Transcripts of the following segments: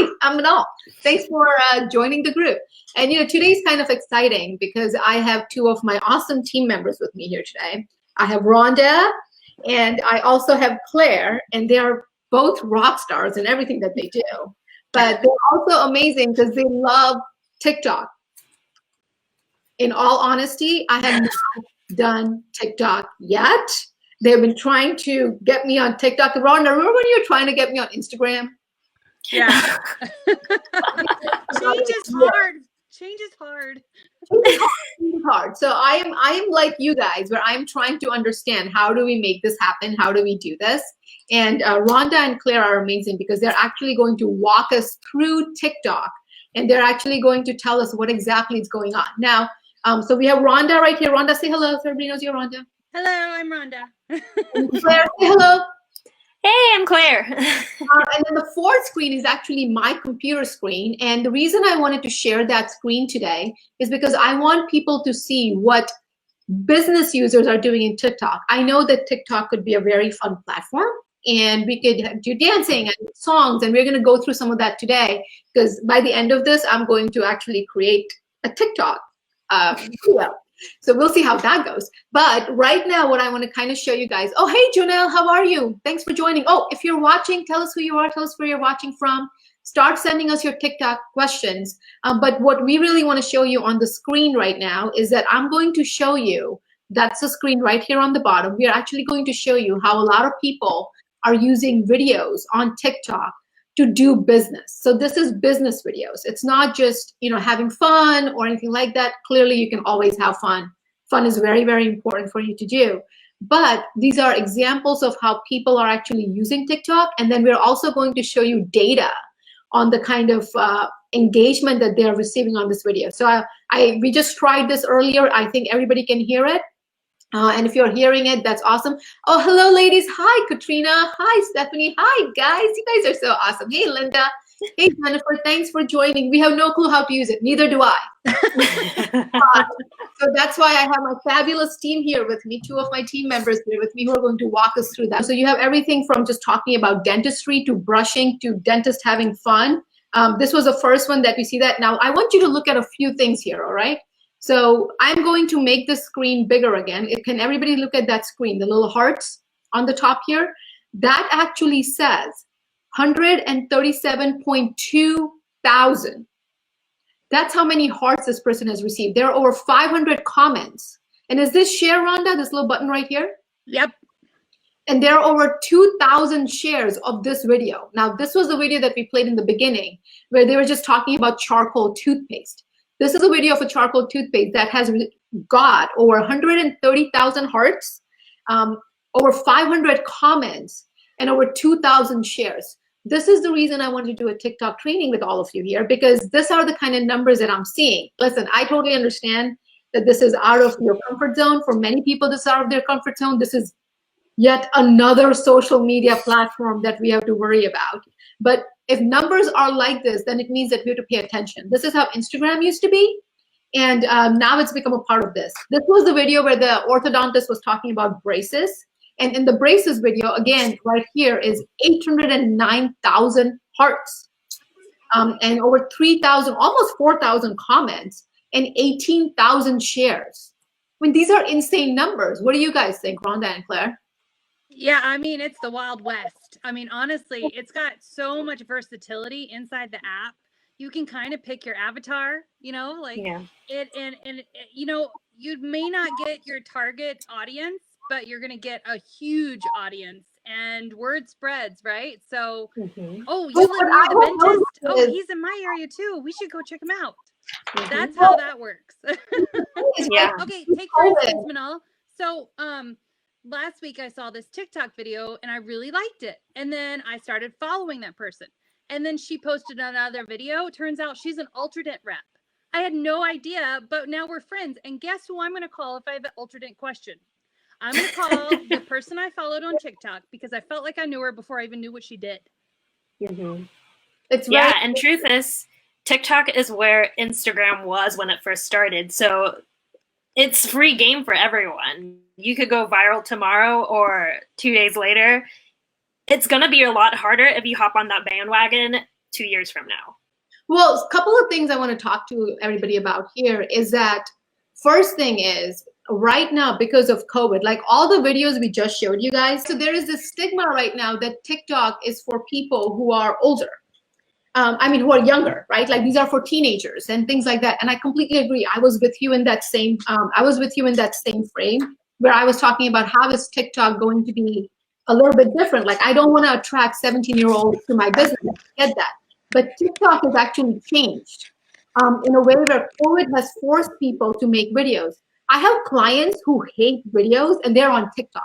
Hi, I'm Minal. Thanks for joining the group. And today's kind of exciting because I have two of my awesome team members with me here today. I have Rhonda and I also have Claire, and they are both rock stars in everything that they do. But they're also amazing because they love TikTok. In all honesty, I have not done TikTok yet. They've been trying to get me on TikTok. Rhonda, remember when you were trying to get me on Instagram? Yeah. Change is hard. Change is hard. Hard. So I am like you guys, where I'm trying to understand how do we make this happen? How do we do this? And Rhonda and Claire are amazing because they're actually going to walk us through TikTok, and they're actually going to tell us what exactly is going on. Now, so we have Rhonda right here. Rhonda, say hello. So everybody knows you're Rhonda. Hello, I'm Rhonda. Claire, say hello. Hey, I'm Claire. And then the fourth screen is actually my computer screen. And the reason I wanted to share that screen today is because I want people to see what business users are doing in TikTok. I know that TikTok could be a very fun platform, and we could do dancing and songs, and we're going to go through some of that today, because by the end of this, I'm going to actually create a TikTok video. So we'll see how that goes. But right now, what I want to kind of show you guys. Oh, hey, Jonelle, how are you? Thanks for joining. Oh, if you're watching, tell us who you are. Tell us where you're watching from. Start sending us your TikTok questions. But what we really want to show you on the screen right now is that I'm going to show you, that's the screen right here on the bottom. We are actually going to show you how a lot of people are using videos on TikTok to do business. So this is business videos. It's not just, having fun or anything like that. Clearly, you can always have fun. Fun is very, very important for you to do. But these are examples of how people are actually using TikTok. And then we're also going to show you data on the kind of engagement that they're receiving on this video. So we just tried this earlier. I think everybody can hear it. And if you're hearing it, that's awesome. Oh, hello, ladies. Hi, Katrina. Hi, Stephanie. Hi, guys. You guys are so awesome. Hey, Linda. Hey, Jennifer. Thanks for joining. We have no clue how to use it. Neither do I. So that's why I have my fabulous team here with me, two of my team members here with me who are going to walk us through that. So you have everything from just talking about dentistry to brushing to dentist having fun. This was the first one that we see that. Now, I want you to look at a few things here, all right? So I'm going to make the screen bigger again. Can everybody look at that screen, the little hearts on the top here? That actually says 137.2 thousand. That's how many hearts this person has received. There are over 500 comments. And is this share, Rhonda, this little button right here? Yep. And there are over 2,000 shares of this video. Now, this was the video that we played in the beginning, where they were just talking about charcoal toothpaste. This is a video of a charcoal toothpaste that has got over 130,000 hearts, over 500 comments, and over 2,000 shares. This is the reason I want to do a TikTok training with all of you here, because these are the kind of numbers that I'm seeing. Listen, I totally understand that this is out of your comfort zone. For many people, this is out of their comfort zone. This is yet another social media platform that we have to worry about. But if numbers are like this, then it means that we have to pay attention. This is how Instagram used to be, and now it's become a part of this. This was the video where the orthodontist was talking about braces. And in the braces video, again, right here is 809,000 hearts, and over 3,000, almost 4,000 comments, and 18,000 shares. I mean, these are insane numbers. What do you guys think, Rhonda and Claire? Yeah, I mean, it's the Wild West. I mean, honestly, it's got so much versatility inside the app. You can kind of pick your avatar, you may not get your target audience, but you're going to get a huge audience, and word spreads, right? So, oh, you live near the dentist? Oh, he's in my area too. We should go check him out. That's how that works. Yeah. Okay, take for instance, Manal. So, last week I saw this TikTok video and I really liked it. And then I started following that person. And then she posted another video. Turns out she's an Ultradent rep. I had no idea, but now we're friends. And guess who I'm going to call if I have an Ultradent question? I'm going to call the person I followed on TikTok because I felt like I knew her before I even knew what she did. It's yeah, and truth is, TikTok is where Instagram was when it first started. So it's free game for everyone. You could go viral tomorrow or 2 days later. It's going to be a lot harder if you hop on that bandwagon 2 years from now? Well, a couple of things I want to talk to everybody about here is that first thing is right now, because of COVID, like all the videos we just showed you guys, so there is this stigma right now that TikTok is for people who are older. I mean, who are younger, right? Like these are for teenagers and things like that. And I completely agree. I was with you in that same, frame where I was talking about how is TikTok going to be a little bit different. Like I don't want to attract 17-year-olds to my business. I get that. But TikTok has actually changed in a way where COVID has forced people to make videos. I have clients who hate videos and they're on TikTok.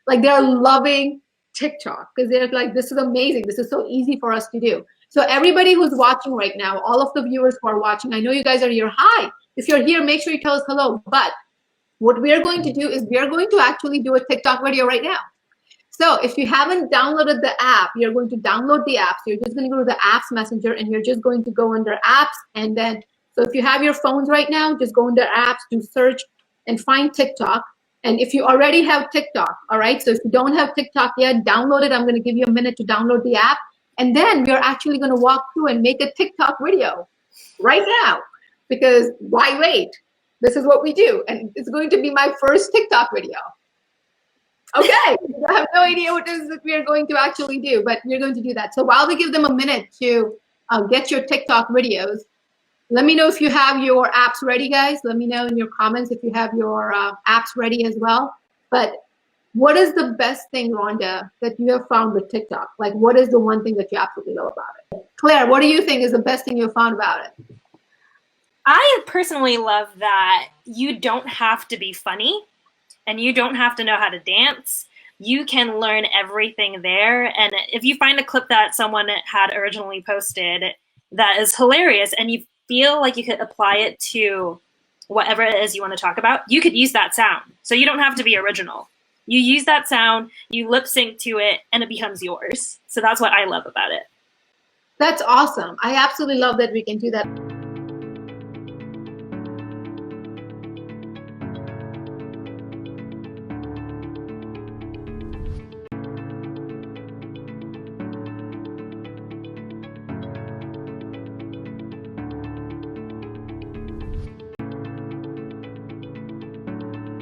Like they're loving TikTok because they're like, this is amazing. This is so easy for us to do. So everybody who's watching right now, all of the viewers who are watching, I know you guys are here. Hi, if you're here, make sure you tell us hello. But what we are going to do is we are going to actually do a TikTok video right now. So if you haven't downloaded the app, you're going to download the app. So you're just going to go to the apps messenger and you're just going to go under apps. And then, so if you have your phones right now, just go under apps, do search and find TikTok. And if you already have TikTok, all right, so if you don't have TikTok yet, download it. I'm going to give you a minute to download the app. And then we're actually going to walk through and make a TikTok video right now, because why wait? This is what we do. And it's going to be my first TikTok video. Okay, I have no idea what it is that we are going to actually do, but we're going to do that. So while we give them a minute to get your TikTok videos, let me know if you have your apps ready, guys. Let me know in your comments if you have your apps ready as well. But what is the best thing, Rhonda, that you have found with TikTok? Like, what is the one thing that you absolutely love about it? Claire, what do you think is the best thing you found about it? I personally love that you don't have to be funny and you don't have to know how to dance. You can learn everything there. And if you find a clip that someone had originally posted that is hilarious and you feel like you could apply it to whatever it is you want to talk about, you could use that sound. So you don't have to be original. You use that sound, you lip sync to it, and it becomes yours. So that's what I love about it. That's awesome. I absolutely love that we can do that.